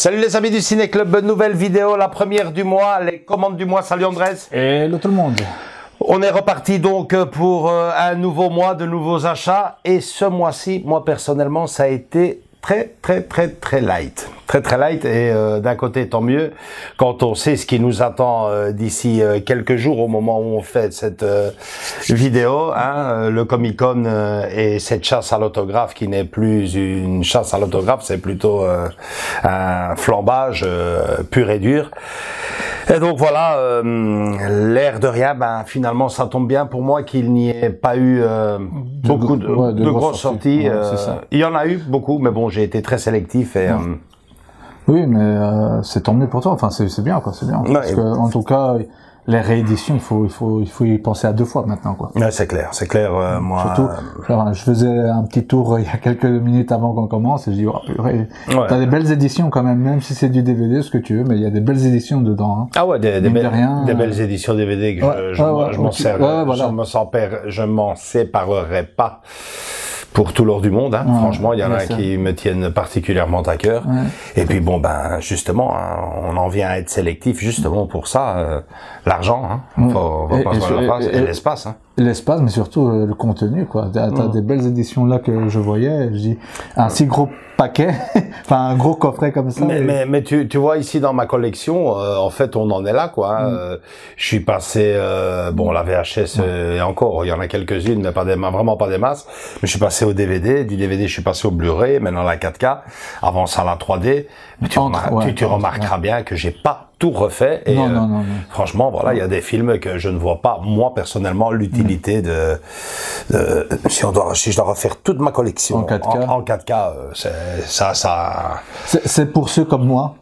Salut les amis du Ciné Club, nouvelle vidéo, la première du mois, les commandes du mois. Salut Andrés. Hello tout le monde. On est reparti donc pour un nouveau mois, de nouveaux achats. Et ce mois-ci, moi personnellement, ça a été très light. Très light et d'un côté tant mieux quand on sait ce qui nous attend d'ici quelques jours au moment où on fait cette vidéo, hein, le Comic-Con et cette chasse à l'autographe qui n'est plus une chasse à l'autographe, c'est plutôt un flambage pur et dur. Et donc voilà, l'air de rien, ben finalement ça tombe bien pour moi qu'il n'y ait pas eu beaucoup de grosses sorties. Il y en a eu beaucoup, mais bon, j'ai été très sélectif et oui, mais c'est tant mieux pour toi. Enfin, c'est bien, quoi. C'est bien. Ouais, parce que, en tout cas, les rééditions, il faut y penser à deux fois maintenant, quoi. Ouais, c'est clair. Moi. Surtout, genre, je faisais un petit tour il y a quelques minutes avant qu'on commence et je dis, oh, purée, t'as des belles éditions quand même si c'est du DVD, ce que tu veux, mais il y a des belles éditions dedans. Hein. Ah ouais, des belles éditions DVD que je m'en sers. Je m'en séparerai pas pour tout l'or du monde, hein. Franchement, il y en a qui me tiennent particulièrement à cœur. Et puis bon, ben justement, hein, on en vient à être sélectif justement pour ça. L'argent, hein. On va pas se voir la face, et l'espace, hein. L'espace, mais surtout le contenu, quoi. T'as des belles éditions là que je voyais. Je dis un si gros paquet, enfin un gros coffret comme ça. Mais tu vois ici dans ma collection, en fait, on en est là, quoi. Hein. Je suis passé, bon, la VHS et encore, il y en a quelques-unes, mais vraiment pas des masses. Mais je suis passé au DVD, du DVD, je suis passé au Blu-ray, maintenant la 4K, avant ça la 3D. Mais tu remarqueras bien que j'ai pas tout refait et non. Franchement, voilà, il y a des films que je ne vois pas, moi personnellement, l'utilité si je dois refaire toute ma collection en 4K, en 4K, c'est pour ceux comme moi,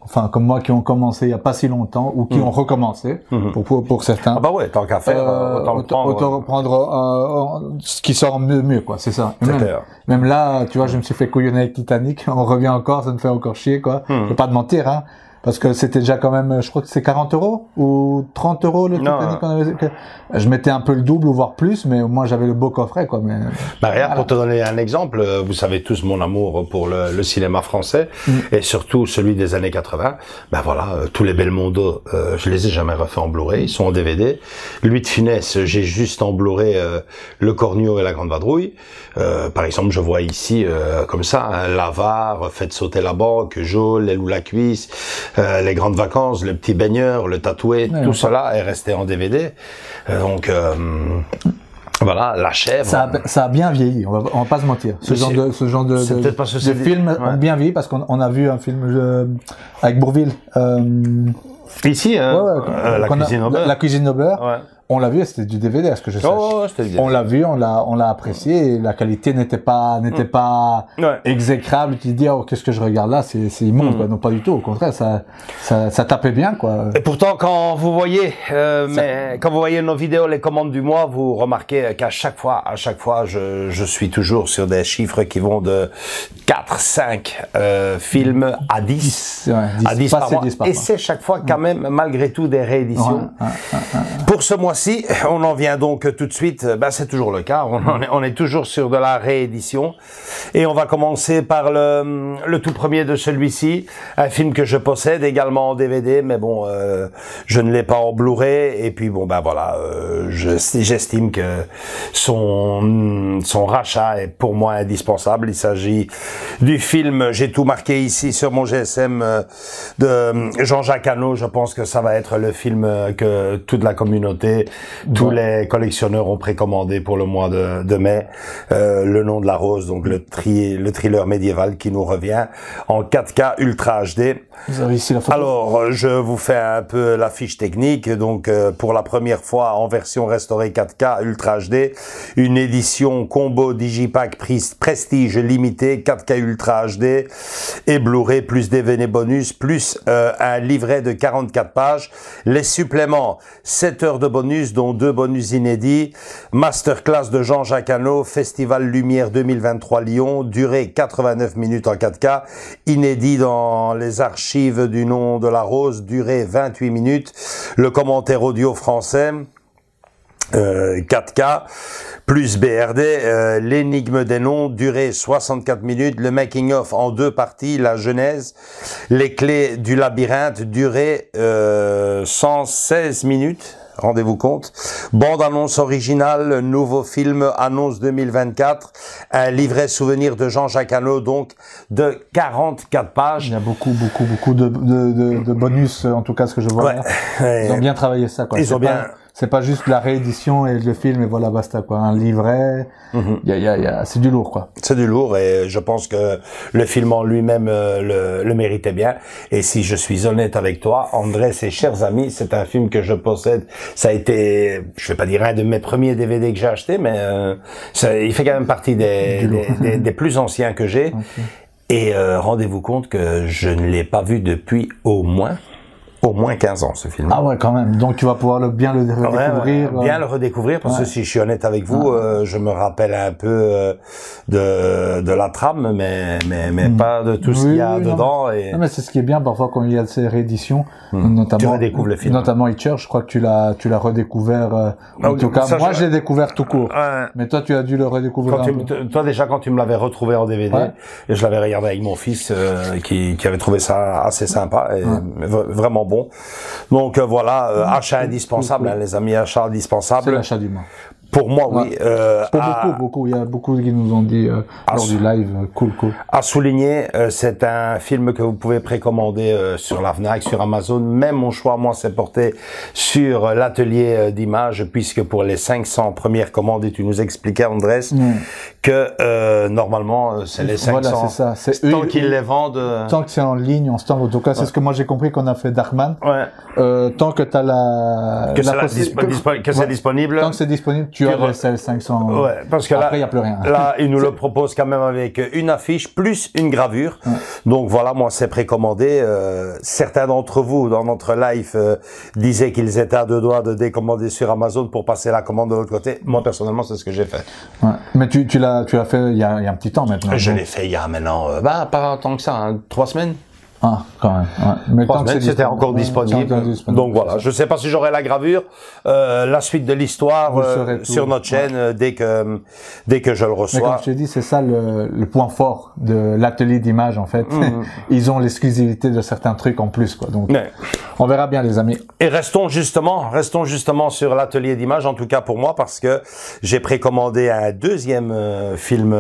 qui ont commencé il y a pas si longtemps ou qui ont recommencé pour certains. Ah bah ouais, tant qu'à faire, autant reprendre ce qui sort mieux, quoi, c'est ça. Même là, tu vois, je me suis fait couillonner avec Titanic, on revient encore, ça me fait encore chier, quoi. Je vais pas te mentir, hein. Parce que c'était déjà quand même, je crois que c'est 40 € ou 30 € le Titanic qu'on avait. Je mettais un peu le double ou voire plus, mais moi j'avais le beau coffret, quoi. Mais regarde, pour te donner un exemple, vous savez tous mon amour pour le cinéma français et surtout celui des années 80. Ben voilà, tous les Belmondo, je les ai jamais refaits en Blu-ray, ils sont en DVD. Louis de Funès, j'ai juste en Blu-ray Le Cornio et la Grande Vadrouille. Par exemple, je vois ici comme ça, hein, L'Avare, Faites sauter la banque, Jo, L'aile ou la cuisse. Les grandes vacances, le petit baigneur, le tatoué, tout cela est resté en DVD. Donc voilà, La Chèvre. Ça a bien vieilli, on va pas se mentir. Ce genre de films ont bien vieilli parce qu'on a vu un film avec Bourvil. Ici, La Cuisine au beurre. La Cuisine au beurre. Ouais. On l'a vu, c'était du DVD, à ce que je sache. On l'a vu, on l'a apprécié, et la qualité n'était pas exécrable. Tu te dis, oh, qu'est-ce que je regarde là, c'est immonde, quoi. Non, pas du tout. Au contraire, ça tapait bien, quoi. Et pourtant, quand vous voyez nos vidéos, les commandes du mois, vous remarquez qu'à chaque fois, je suis toujours sur des chiffres qui vont de 4, 5 films à 10. À 10 par mois. Et c'est chaque fois quand même, malgré tout, des rééditions. Pour ce mois-ci, on en vient donc tout de suite, ben c'est toujours le cas, on est toujours sur de la réédition et on va commencer par le tout premier de celui-ci, un film que je possède également en DVD, mais bon, je ne l'ai pas en Blu-ray et puis bon ben voilà, j'estime que son rachat est pour moi indispensable. Il s'agit du film, j'ai tout marqué ici sur mon GSM, de Jean-Jacques Hano. Je pense que ça va être le film que toute la communauté, tous les collectionneurs ont précommandé pour le mois de mai. Le Nom de la Rose, donc le thriller médiéval qui nous revient en 4K Ultra HD. Vous avez ici la photo. Alors, je vous fais un peu la fiche technique. Donc, pour la première fois en version restaurée 4K Ultra HD, une édition combo Digipack Prestige limité 4K Ultra HD et Blu-ray plus DVD bonus plus un livret de 44 pages. Les suppléments, 7 heures de bonus, dont 2 bonus inédits. Masterclass de Jean-Jacques Hano, Festival Lumière 2023 Lyon, durée 89 minutes en 4K, inédit dans les archives du Nom de la Rose, durée 28 minutes, le commentaire audio français. 4K, plus BRD, l'énigme des noms, durée 64 minutes, le making-of en 2 parties, la genèse, les clés du labyrinthe, durée 116 minutes. Rendez-vous compte. Bande-annonce originale, nouveau film, annonce 2024, un livret souvenir de Jean-Jacques Hano, donc de 44 pages. Il y a beaucoup de bonus, en tout cas ce que je vois. Ouais. Ils ont bien travaillé ça, quoi. Ils ont bien... C'est pas juste la réédition et le film et voilà, basta, quoi. Un livret, c'est du lourd, quoi. C'est du lourd et je pense que le film en lui-même le méritait bien. Et si je suis honnête avec toi, André, ses chers amis, c'est un film que je possède. Ça a été, je vais pas dire un de mes premiers DVD que j'ai acheté, mais il fait quand même partie des plus anciens que j'ai. Okay. Et rendez-vous compte que je ne l'ai pas vu depuis au moins 15 ans, ce film. Ah ouais, quand même. Donc tu vas pouvoir bien le redécouvrir. Ouais, bien le redécouvrir, parce que si je suis honnête avec vous, je me rappelle un peu de la trame, mais pas de tout ce qu'il y a dedans. Et... Non, mais c'est ce qui est bien parfois quand il y a ces rééditions, notamment. Tu redécouvres le film. Notamment Hitcher, je crois que tu l'as redécouvert. En tout cas, moi je l'ai découvert tout court. Mais toi, tu as dû le redécouvrir. Toi déjà, quand tu me l'avais retrouvé en DVD, et je l'avais regardé avec mon fils, qui avait trouvé ça assez sympa et vraiment bon. Donc voilà, achat indispensable, hein, les amis, achat indispensable. C'est l'achat du mois. Pour moi, oui. Pour beaucoup. Il y a beaucoup qui nous ont dit lors du live, cool. À souligner, c'est un film que vous pouvez précommander sur la Fnac, sur Amazon. Même mon choix, moi, s'est porté sur l'atelier d'images, puisque pour les 500 premières commandes, et tu nous expliquais, Andrés, que normalement, c'est les 500. Voilà, c'est ça. Tant qu'ils les vendent. Tant que c'est en ligne, en stand. En tout cas, c'est ce que moi j'ai compris qu'on a fait Darkman. Tant que t'as c'est disponible. Tant que c'est disponible, tu as le CL 500. Ouais, parce que après, il n'y a plus rien. Là, ils nous le proposent quand même avec une affiche plus une gravure. Donc voilà, moi, c'est précommandé. Certains d'entre vous, dans notre live, disaient qu'ils étaient à 2 doigts de décommander sur Amazon pour passer la commande de l'autre côté. Moi, personnellement, c'est ce que j'ai fait. Mais tu l'as fait il y a un petit temps maintenant. Je l'ai fait il y a maintenant, pas tant que ça, hein, 3 semaines. Ah, quand même. Mais tant que c'était encore disponible. Donc voilà, je sais pas si j'aurai la gravure, la suite de l'histoire sur notre chaîne dès que je le reçois. Mais comme je te dis, c'est ça le point fort de l'atelier d'image en fait. Ils ont l'exclusivité de certains trucs en plus, quoi. Donc on verra bien, les amis. Et restons justement sur l'atelier d'image, en tout cas pour moi, parce que j'ai précommandé un deuxième film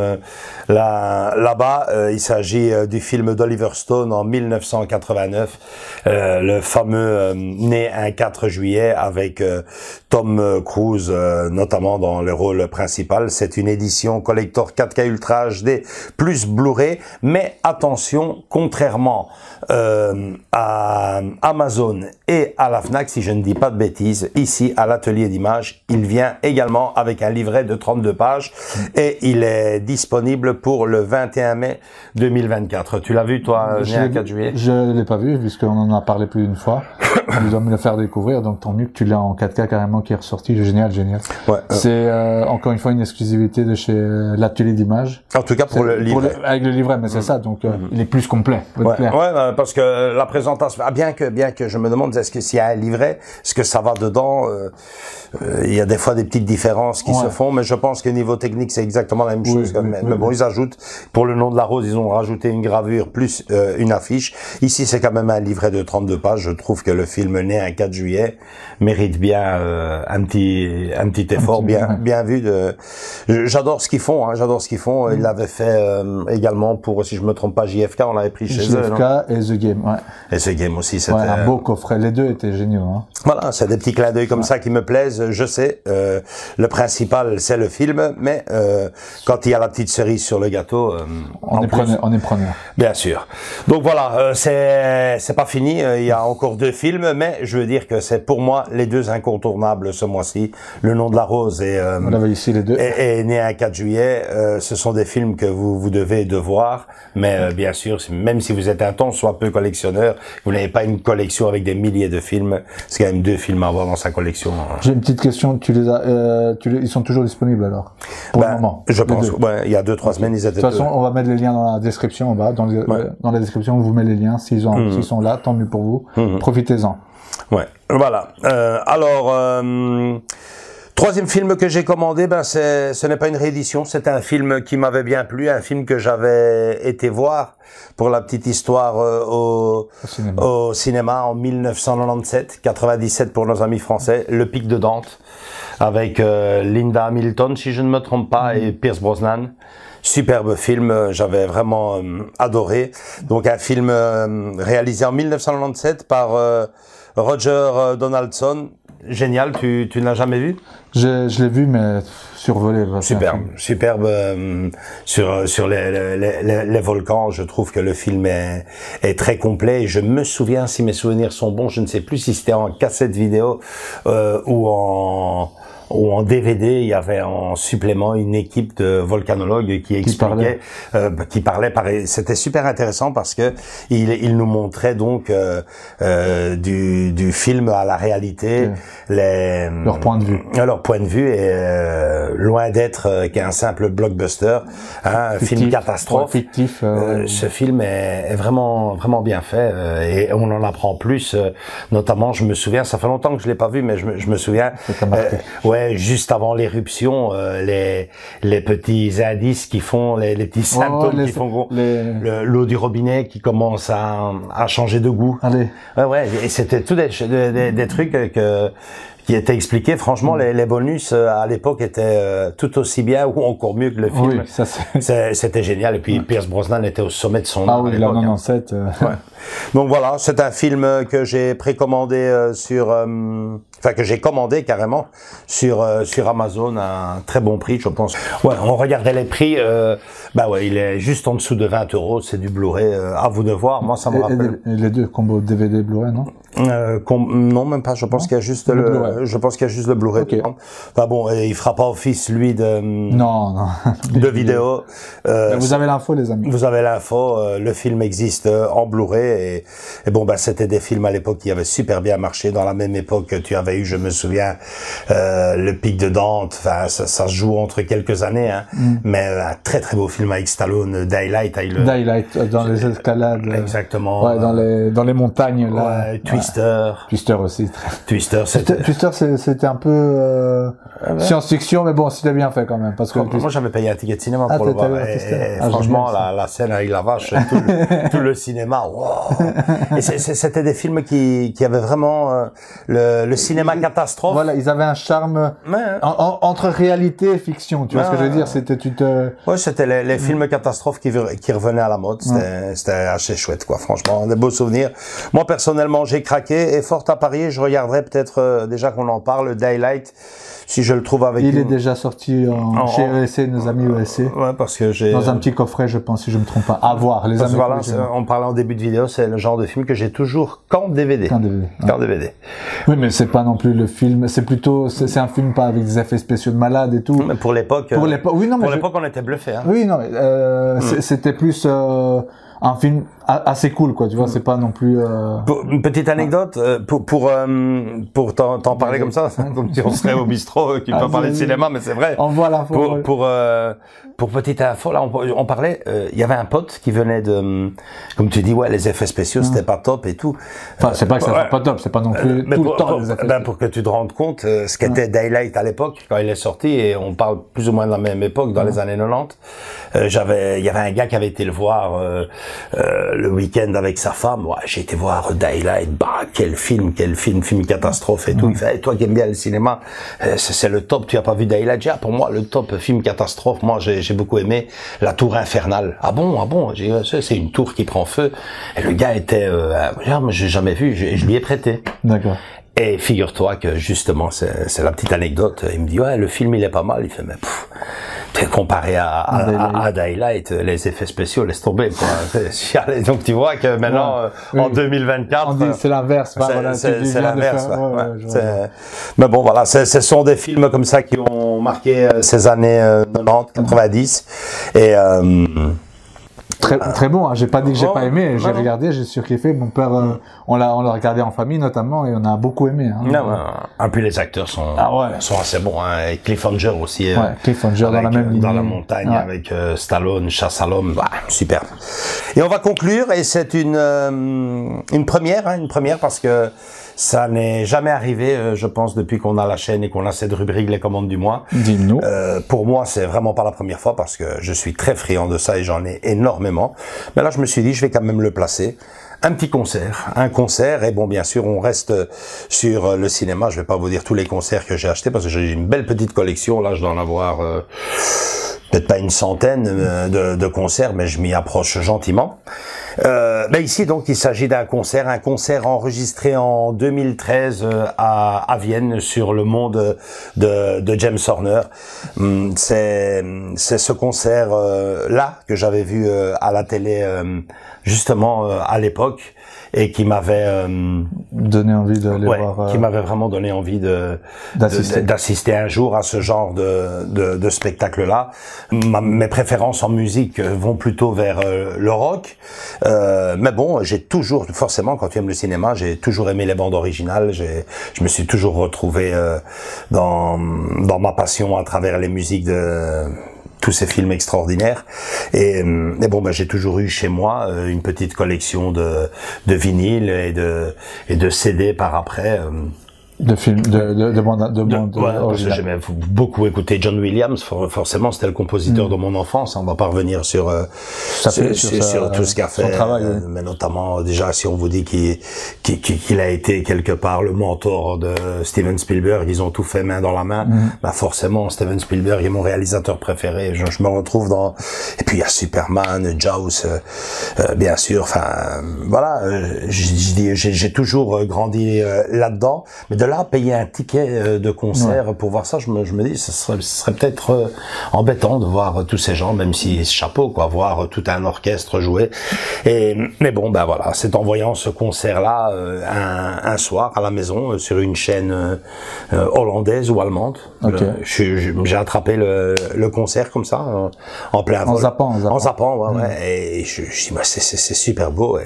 là-bas. Il s'agit du film d'Oliver Stone en 1989, le fameux né un 4 juillet avec Tom Cruise notamment dans le rôle principal. C'est une édition collector 4K Ultra HD plus Blu-ray, mais attention, contrairement à Amazon et à la Fnac, si je ne dis pas de bêtises, ici à l'atelier d'image, il vient également avec un livret de 32 pages et il est disponible pour le 21 mai 2024. Tu l'as vu toi, né un 4 juillet? Je l'ai pas vu puisqu'on en a parlé plus d'une fois. Ils doivent me le faire découvrir, donc tant mieux que tu l'as en 4K carrément qui est ressorti. Génial. Ouais, c'est encore une fois une exclusivité de chez l'atelier d'image. En tout cas pour le livret. Avec le livret, mais c'est ça, donc il est plus complet. Parce que la présentation, bien que je me demande est-ce que s'il y a un livret, est-ce que ça va dedans, il y a des fois des petites différences qui se font, mais je pense que niveau technique c'est exactement la même chose. Mais bon, ils ajoutent pour le nom de la rose, ils ont rajouté une gravure plus une affiche. Ici c'est quand même un livret de 32 pages. Je trouve que le film né un 4 juillet mérite bien un petit effort, bien vu. J'adore ce qu'ils font, j'adore ce qu'ils font. Ils l'avaient fait également pour, si je me trompe pas, JFK, on l'avait pris chez eux. JFK et The Game, Et The Game aussi, c'était un beau coffret. Les deux étaient géniaux. Voilà, c'est des petits clins d'œil comme ça qui me plaisent. Je sais, le principal c'est le film, mais quand il y a la petite cerise sur le gâteau, on est preneur. Bien sûr. Donc voilà, c'est pas fini. Il y a encore 2 films, mais je veux dire que c'est pour moi les 2 incontournables ce mois-ci. Le nom de la rose et on avait ici les 2. Et né un 4 juillet. Ce sont des films que vous devez devoir, mais bien sûr, même si vous êtes un tant soit peu collectionneur, vous n'avez pas une collection avec des milliers de films. C'est quand même 2 films à avoir dans sa collection. J'ai une petite question. Ils sont toujours disponibles alors pour le moment. Je pense. Il y a 2-3 semaines, ils étaient. De toute façon, on va mettre les liens dans la description en bas. Dans la description, on vous met les liens. S'ils sont là, tant mieux pour vous. Profitez-en. Ouais. Voilà. Alors. Troisième film que j'ai commandé, ben ce n'est pas une réédition, c'est un film qui m'avait bien plu, un film que j'avais été voir pour la petite histoire au cinéma en 1997, 97 pour nos amis français, Le Pic de Dante, avec Linda Hamilton, si je ne me trompe pas, et Pierce Brosnan. Superbe film, j'avais vraiment adoré. Donc un film réalisé en 1997 par Roger Donaldson. Génial, tu ne l'as jamais vu? Je l'ai vu, mais survolé. Superbe sur les volcans. Je trouve que le film est très complet. Et je me souviens, si mes souvenirs sont bons, je ne sais plus si c'était en cassette vidéo ou en DVD, il y avait en supplément une équipe de volcanologues qui expliquait, qui parlait. C'était super intéressant parce que il nous montrait donc du film à la réalité, leur point de vue. Leur point de vue est loin d'être qu'un simple blockbuster, un film catastrophe. Fictif. Ce film est vraiment bien fait et on en apprend plus. Notamment, je me souviens, ça fait longtemps que je l'ai pas vu, mais je me souviens. Juste avant l'éruption, les petits indices qui font, les petits symptômes qui font l'eau du robinet qui commence à changer de goût. Allez. Ouais, et c'était tout des trucs qui étaient expliqués. Franchement, les bonus à l'époque étaient tout aussi bien ou encore mieux que le film. Oui, ça c'était génial. Et puis Pierce Brosnan était au sommet de son art. Ah oui, la 97. Donc voilà, c'est un film que j'ai précommandé que j'ai commandé carrément sur Amazon à un très bon prix, je pense. Ouais, on regardait les prix, il est juste en dessous de 20 €, c'est du Blu-ray, à vous de voir. Moi, ça me rappelle. Et les deux combos DVD Blu-ray, non? Non, même pas. Je pense qu'il y a juste le Blu-ray. Okay. Enfin bon, il fera pas office lui de de vidéo. Vous avez l'info, les amis. Vous avez l'info. Le film existe en Blu-ray et bon, c'était des films à l'époque qui avaient super bien marché. Dans la même époque que tu avais eu, je me souviens, Le Pic de Dante. Enfin, ça se joue entre quelques années, hein. Mais un très très beau film avec Stallone, Daylight. Daylight dans les escalades. Exactement. Ouais, dans les montagnes là. Ouais, Twister. Twister aussi. Twister, c'était un peu science-fiction, mais bon, c'était bien fait quand même. Parce que moi, j'avais payé un ticket de cinéma pour le voir. Et franchement, la scène avec la vache, tout le cinéma, wow. Et c'était des films qui avaient vraiment le cinéma catastrophe. Voilà, ils avaient un charme entre réalité et fiction. Tu vois ce que je veux dire? Ouais, c'était les films catastrophes qui revenaient à la mode. C'était assez chouette, quoi. Franchement, des beaux souvenirs. Moi, personnellement, j'ai craqué et fort à parier, je regarderai peut-être déjà qu'on en parle, Daylight. Si je le trouve avec il est déjà sorti chez ESC, nos amis ESC. Ouais, parce que j'ai dans un petit coffret, je pense, si je me trompe pas. À voir, les amis. Voilà, on parlait en début de vidéo, c'est le genre de film que j'ai toujours qu'en DVD. Qu'en DVD. Qu'en DVD. Oui, mais c'est pas non plus le film. C'est plutôt, c'est un film pas avec des effets spéciaux de malade et tout. Mais pour l'époque. Oui, non, mais pour l'époque, on était bluffés. Hein. Oui, non, c'était plus un film assez cool, quoi. Tu vois, c'est pas non plus. Une petite anecdote pour t'en parler comme ça, comme si on serait au bistrot, qui peut parler de cinéma, mais c'est vrai. On voit l'info. Pour petite info, là, on parlait. Il y avait un pote qui venait de, comme tu dis, les effets spéciaux, c'était pas top et tout. Enfin, c'est pas que c'était pas top, c'est pas non plus tout le temps les effets. Pour que tu te rendes compte, ce qu'était Daylight à l'époque quand il est sorti, et on parle plus ou moins de la même époque, dans les années 90. Il y avait un gars qui avait été le voir le week-end avec sa femme. Ouais, j'ai été voir Daylight. Quel film catastrophe et tout. Il fait, toi qui aimes bien le cinéma, c'est le top. Tu as pas vu Daylight? Pour moi, le top film catastrophe. Moi, j'ai beaucoup aimé La Tour Infernale. Ah bon. C'est une tour qui prend feu. Et le gars était, mais j'ai jamais vu. Je lui ai prêté. D'accord. Et figure-toi que justement, c'est la petite anecdote. Il me dit, le film il est pas mal. Il fait, mais comparé à Daylight, les effets spéciaux, laisse tomber, quoi. Donc tu vois que maintenant, en 2024, on dit c'est l'inverse. C'est l'inverse. Mais bon, voilà, ce sont des films comme ça qui ont marqué ces années 90, 90, et Très bon, hein. J'ai pas dit que j'ai pas aimé, j'ai regardé, j'ai surkiffé. Mon père, on l'a regardé en famille notamment et on a beaucoup aimé. Hein. Puis les acteurs sont assez bons, hein. Et Cliffhanger aussi. Cliffhanger dans la même ligne. Dans la montagne avec Stallone, chasse à l'homme, super. Et on va conclure et c'est une première parce que Ça n'est jamais arrivé, je pense, depuis qu'on a la chaîne et qu'on a cette rubrique les commandes du mois. Dis-nous. Pour moi, c'est vraiment pas la première fois parce que je suis très friand de ça et j'en ai énormément. Mais là, je me suis dit, je vais quand même le placer. Un petit concert, et bon, bien sûr, on reste sur le cinéma. Je vais pas vous dire tous les concerts que j'ai achetés parce que j'ai une belle petite collection. Là, je dois en avoir peut-être pas une centaine de concerts, mais je m'y approche gentiment. Ici, donc, il s'agit d'un concert enregistré en 2013 à Vienne sur le monde de James Horner. C'est ce concert là que j'avais vu à la télé justement à l'époque et qui m'avait donné envie d'aller voir. Qui m'avait vraiment donné envie d'assister un jour à ce genre de spectacle-là. Mes préférences en musique vont plutôt vers le rock, mais bon, j'ai toujours, forcément, quand tu aimes le cinéma, j'ai toujours aimé les bandes originales. Je me suis toujours retrouvé dans ma passion à travers les musiques de tous ces films extraordinaires et bon j'ai toujours eu chez moi une petite collection de vinyles et de CD par après de films de bandes parce que j'aimais beaucoup écouter John Williams. Forcément, c'était le compositeur de mon enfance. On va pas revenir sur tout ce qu'a fait, mais notamment déjà si on vous dit qu'il a été quelque part le mentor de Steven Spielberg. Ils ont tout fait main dans la main. Forcément, Steven Spielberg est mon réalisateur préféré. Je me retrouve dans. Et puis il y a Superman, Jaws, bien sûr. Enfin, voilà. J'ai toujours grandi là-dedans, mais de là, payer un ticket de concert pour voir ça, je me dis, ce serait peut-être embêtant de voir tous ces gens, même si chapeau, quoi, voir tout un orchestre jouer. Mais bon, ben voilà, c'est en voyant ce concert-là un soir à la maison sur une chaîne hollandaise ou allemande. J'ai attrapé le concert comme ça, en plein vol. En zappant, ouais. Et je dis, bah, c'est super beau.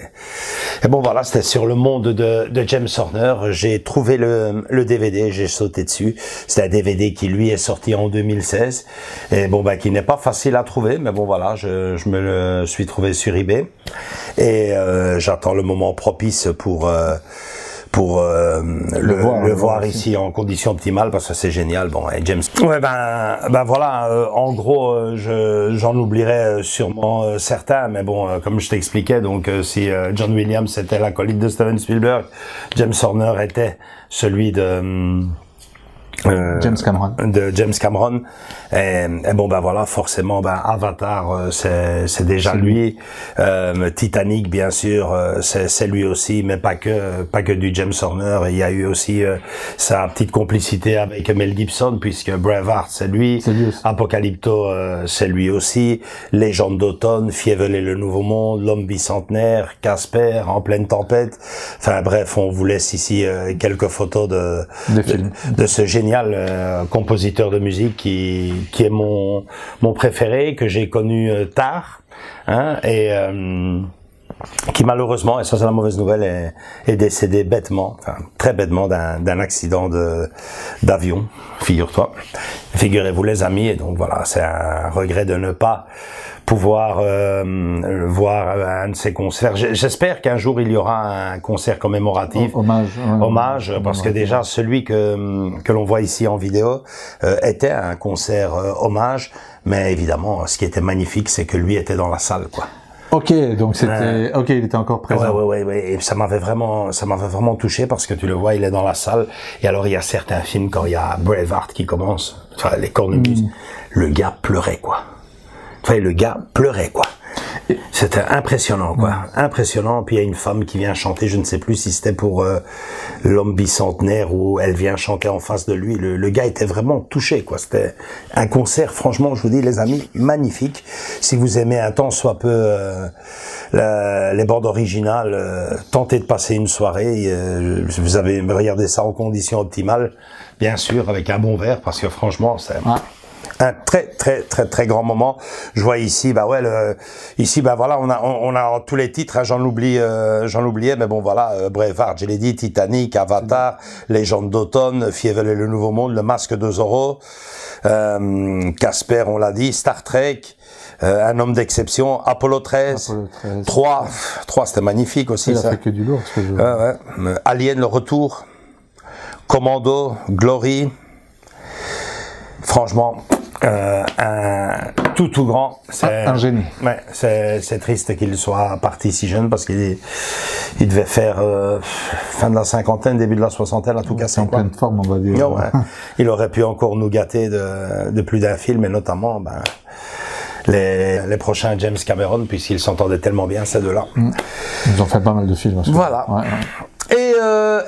Et bon, voilà, c'était sur le monde de James Horner. J'ai trouvé le DVD, j'ai sauté dessus. C'est un DVD qui lui est sorti en 2016 et bon qui n'est pas facile à trouver, mais bon voilà, je me le suis trouvé sur eBay et j'attends le moment propice pour le voir ici en conditions optimales parce que c'est génial. Bon, et James. Ouais, voilà. En gros, j'en oublierai sûrement certains, mais bon, comme je t'expliquais, donc si John Williams était l'acolyte de Steven Spielberg, James Horner était celui de James Cameron. Et bon voilà, forcément Avatar c'est déjà lui. Titanic bien sûr, c'est lui aussi, mais pas que du James Horner. Il y a eu aussi sa petite complicité avec Mel Gibson puisque Braveheart c'est lui Apocalypto c'est lui aussi, Légende d'automne, Fievel et le Nouveau Monde, L'homme bicentenaire, Casper, En pleine tempête. Enfin bref, on vous laisse ici quelques photos de ce génial compositeur de musique qui est mon préféré, que j'ai connu tard, et qui malheureusement, et ça c'est la mauvaise nouvelle, est décédé bêtement, enfin très bêtement d'un accident d'avion, figurez-vous les amis, et donc voilà, c'est un regret de ne pas pouvoir voir un de ces concerts. J'espère qu'un jour il y aura un concert commémoratif, hommage, parce que déjà celui que l'on voit ici en vidéo était un concert hommage, mais évidemment ce qui était magnifique c'est que lui était dans la salle, quoi. Ok, donc c'était, il était encore présent. Ouais, et ça m'avait vraiment touché parce que tu le vois, il est dans la salle. Et alors il y a certains films quand il y a Braveheart qui commence, enfin les cornemuses, le gars pleurait, quoi. C'était impressionnant, quoi. Impressionnant. Puis il y a une femme qui vient chanter, je ne sais plus si c'était pour L'homme bicentenaire ou elle vient chanter en face de lui. Le gars était vraiment touché, quoi. C'était un concert, franchement, je vous dis, les amis, magnifique. Si vous aimez un tant soit peu les bandes originales, tentez de passer une soirée. Vous avez regardé ça en conditions optimales, bien sûr, avec un bon verre, parce que franchement, c'est... Un très grand moment. Je vois ici, bah ouais, ici, bah voilà, on a tous les titres, hein, j'en oubliais, mais bon voilà, Braveheart, je l'ai dit, Titanic, Avatar, Légende d'automne, Fievel et le Nouveau Monde, Le Masque de Zorro, Casper, on l'a dit, Star Trek, Un homme d'exception, Apollo 13, 3, c'était magnifique aussi. Il ça. a fait que du lourd. Ouais. Alien, le retour, Commando, Glory, franchement, un tout grand. Un génie. Ouais, c'est triste qu'il soit parti si jeune parce qu'il devait faire fin de la cinquantaine, début de la soixantaine, en tout cas. C'est en pleine forme, on va dire. Non, ouais. Il aurait pu encore nous gâter de plus d'un film, et notamment les prochains James Cameron, puisqu'ils s'entendaient tellement bien, ces deux-là. Ils ont fait pas mal de films. Voilà. Ouais.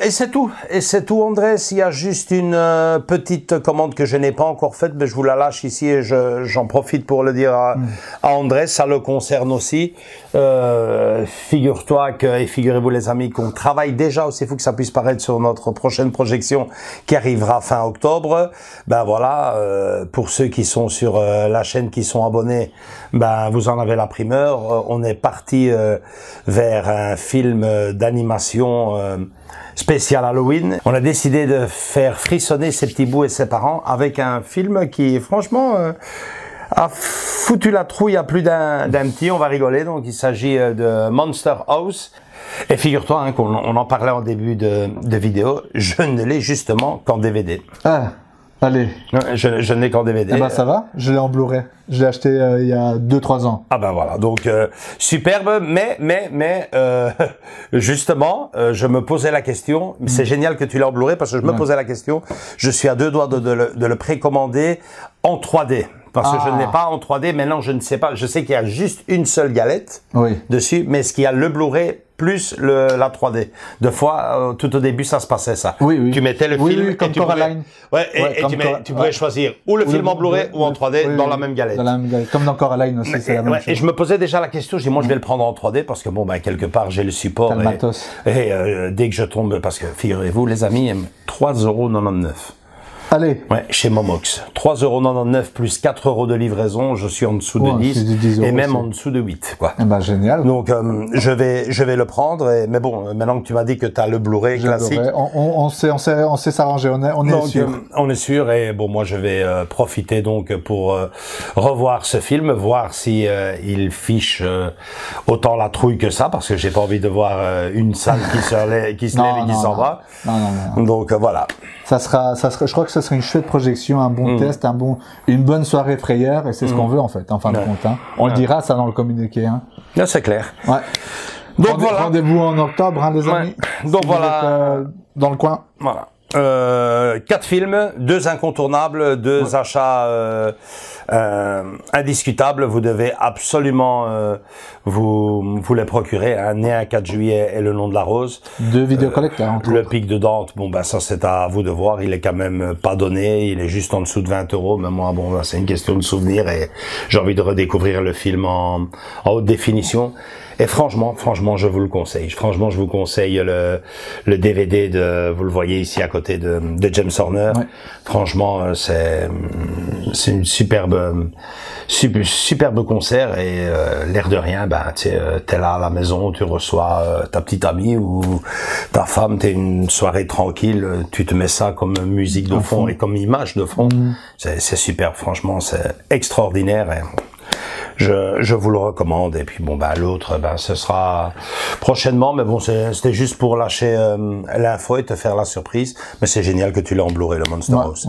Et c'est tout. Et c'est tout, Andrés. Il y a juste une petite commande que je n'ai pas encore faite, mais je vous la lâche ici et j'en profite pour le dire à Andrés. Ça le concerne aussi. Figure-toi et figurez-vous les amis qu'on travaille déjà, aussi fou que ça puisse paraître, sur notre prochaine projection qui arrivera fin octobre. Ben voilà, pour ceux qui sont sur la chaîne, qui sont abonnés, ben vous en avez la primeur. On est parti vers un film d'animation spécial Halloween. On a décidé de faire frissonner ses petits bouts et ses parents avec un film qui, franchement, a foutu la trouille à plus d'un petit. On va rigoler. Donc, il s'agit de Monster House. Et figure-toi hein, qu'on en parlait en début de vidéo. Je ne l'ai justement qu'en DVD. Ah, allez. Je n'ai qu'en DVD. Eh ben, ça va. Je l'ai en Blu-ray. Je l'ai acheté il y a 2-3 ans. Ah ben voilà, donc superbe, mais justement, je me posais la question, c'est génial que tu l'aies en Blu-ray parce que je me posais la question, je suis à 2 doigts de le précommander en 3D. Parce que je ne l'ai pas en 3D, maintenant je ne sais pas, je sais qu'il y a juste une seule galette dessus, mais est-ce qu'il y a le Blu-ray plus la 3D? Deux fois, tout au début, ça se passait ça. Oui. Tu mettais le film comme Coraline. Tu pouvais choisir ou le film en Blu-ray ou en 3D dans la même galette. Comme dans Coraline aussi, c'est la même chose. Et je me posais déjà la question, je dis moi je vais le prendre en 3D parce que bon ben quelque part j'ai le support. T'as le matos. Et dès que je tombe, parce que figurez-vous les amis, 3,99 €. Allez. Ouais, chez Momox. 3,99 € plus 4 € de livraison, je suis en dessous de 10 et même en dessous de 8, quoi. Eh ben, génial. Donc, je vais le prendre, mais bon, maintenant que tu m'as dit que tu as le Blu-ray classique. On sait s'arranger, on est sûr. On est sûr, et bon, moi, je vais profiter donc pour revoir ce film, voir si il fiche autant la trouille que ça, parce que j'ai pas envie de voir une salle qui se lève et qui s'en va. Non. Donc, voilà. Ça sera, je crois que ce sera une chouette projection, un bon test, une bonne soirée frayeur, et c'est ce qu'on veut en fait, en fin de compte. Hein. On le dira ça dans le communiqué. Hein. Là, c'est clair. Ouais. Donc voilà. Rendez-vous en octobre, hein, les amis. Donc si voilà. Vous êtes, dans le coin. Voilà. 4 films, 2 incontournables, 2 achats indiscutables. Vous devez absolument vous les procurer. Hein. Né un 4 juillet et Le Nom de la Rose. 2 vidéocollecteurs. Le Pic de Dante, bon ben ça c'est à vous de voir. Il est quand même pas donné. Il est juste en dessous de 20 €. Mais moi bon c'est une question de souvenir et j'ai envie de redécouvrir le film en haute définition. Et franchement, je vous le conseille. Franchement, je vous conseille le DVD vous le voyez ici à côté de James Horner. Ouais. Franchement, c'est une superbe concert et l'air de rien, ben t'es là à la maison, tu reçois ta petite amie ou ta femme, t'es une soirée tranquille, tu te mets ça comme musique de fond et comme image de fond. C'est superbe, franchement, c'est extraordinaire. Et je vous le recommande. Et puis bon ben l'autre ce sera prochainement, mais bon c'était juste pour lâcher l'info et te faire la surprise, mais c'est génial que tu l'aies en Blu-ray, le Monster House.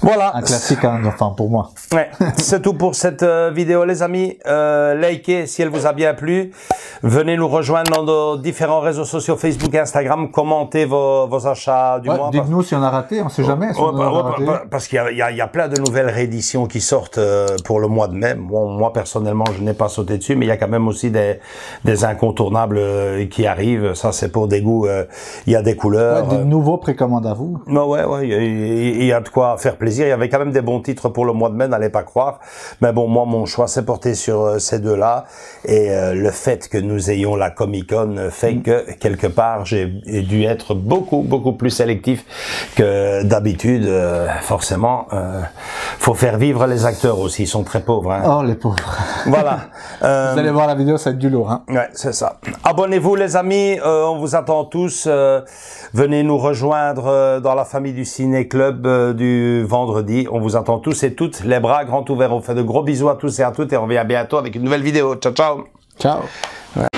Voilà. Un classique hein, enfin pour moi. Ouais, c'est tout pour cette vidéo les amis. Likez si elle vous a bien plu. Venez nous rejoindre dans nos différents réseaux sociaux, Facebook et Instagram. Commentez vos achats du mois. Dites-nous si on a raté, on sait jamais. Si parce qu'il y a plein de nouvelles rééditions qui sortent pour le mois de mai. Bon, moi personnellement, je n'ai pas sauté dessus, mais il y a quand même aussi des incontournables qui arrivent. Ça, c'est pour des goûts. Il y a des couleurs. Des nouveaux précommandes à vous. Ouais. Il y a de quoi faire plaisir. Il y avait quand même des bons titres pour le mois de mai, n'allez pas croire. Mais bon, moi, mon choix s'est porté sur ces deux-là. Et le fait que nous ayons la Comic-Con fait que, quelque part, j'ai dû être beaucoup plus sélectif que d'habitude. Forcément, faut faire vivre les acteurs aussi, ils sont très pauvres. Hein. Oh, les pauvres. Voilà. Vous allez voir la vidéo, ça va être du lourd. Hein. Ouais, c'est ça. Abonnez-vous les amis, on vous attend tous. Venez nous rejoindre dans la famille du Ciné Club du vendredi. On vous attend tous et toutes, les bras grands ouverts. On fait de gros bisous à tous et à toutes et on revient bientôt avec une nouvelle vidéo. Ciao, ciao. Ciao. Ouais.